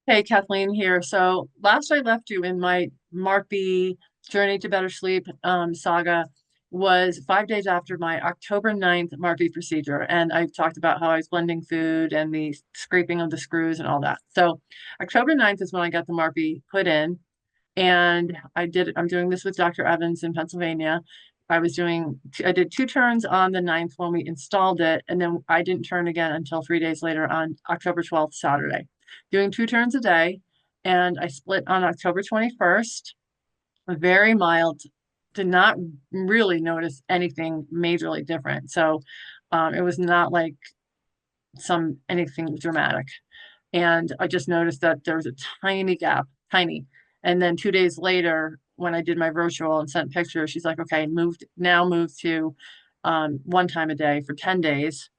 Hey, Kathleen here. So last I left you in my Marpe Journey to Better Sleep saga was 5 days after my October 9th Marpe procedure. And I talked about how I was blending food and the scraping of the screws and all that. So October 9th is when I got the Marpe put in. And I'm doing this with Dr. Evans in Pennsylvania. I did two turns on the 9th when we installed it, and then I didn't turn again until 3 days later on October 12th, Saturday. Doing two turns a day, and I split on October 21st. Very mild, did not really notice anything majorly different. So it was not like anything dramatic. And I just noticed that there was a tiny gap, tiny. And then 2 days later, when I did my virtual and sent pictures, she's like, okay, moved to one time a day for 10 days.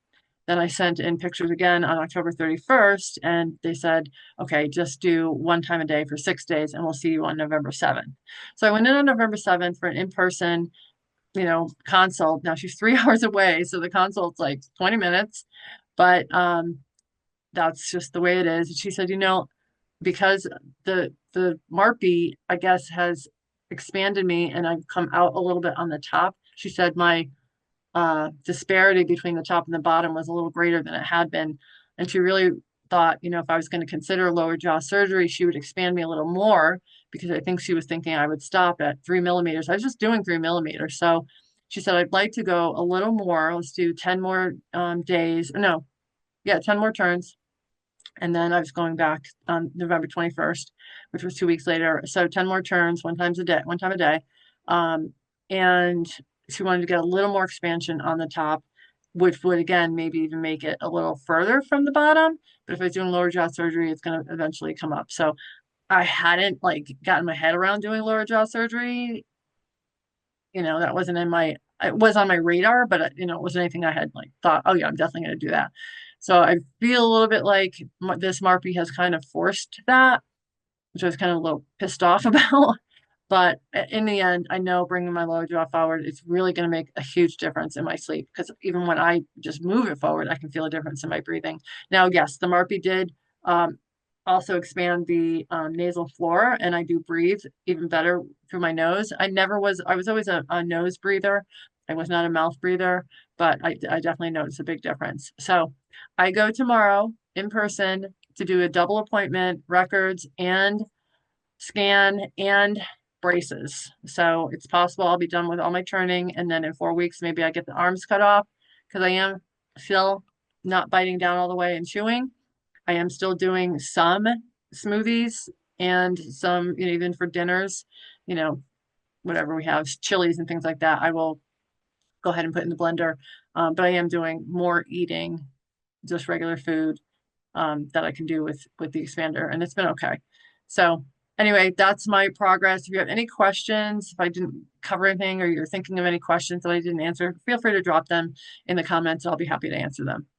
Then I sent in pictures again on October 31st, and they said, okay, just do one time a day for 6 days, and we'll see you on November 7th. So I went in on November 7th for an in-person, consult. Now she's 3 hours away, so the consult's like 20 minutes, but that's just the way it is. She said, because the Marpe, I guess, has expanded me and I've come out a little bit on the top. She said my disparity between the top and the bottom was a little greater than it had been. And she really thought, if I was going to consider lower jaw surgery, she would expand me a little more because I think she was thinking I would stop at 3 millimeters. I was just doing 3 millimeters. So she said, I'd like to go a little more. Let's do 10 more days. No, yeah, 10 more turns, and then I was going back on November 21st, which was 2 weeks later. So 10 more turns, one time a day. And she wanted to get a little more expansion on the top, which would again maybe even make it a little further from the bottom. But if I was doing lower jaw surgery, it's going to eventually come up. So I hadn't like gotten my head around doing lower jaw surgery. That wasn't it was on my radar, but it wasn't anything I had like thought, oh yeah, I'm definitely going to do that. So I feel a little bit like this Marpe has kind of forced that, which I was kind of a little pissed off about. But in the end, I know bringing my lower jaw forward, it's really going to make a huge difference in my sleep because even when I just move it forward, I can feel a difference in my breathing. Now, yes, the Marpe did um, also expand the nasal floor, and I do breathe even better through my nose. I was always a nose breather. I was not a mouth breather, but I definitely noticed a big difference. So I go tomorrow in person to do a double appointment, records and scan and braces. So it's possible I'll be done with all my turning, and then in 4 weeks, maybe I get the arms cut off because I am still not biting down all the way and chewing. I am still doing some smoothies and some, even for dinners, you know, whatever we have, chilies and things like that. I will go ahead and put in the blender. But I am doing more eating, just regular food that I can do with the expander, and it's been okay. So anyway, that's my progress. If you have any questions, if I didn't cover anything or you're thinking of any questions that I didn't answer, feel free to drop them in the comments. I'll be happy to answer them.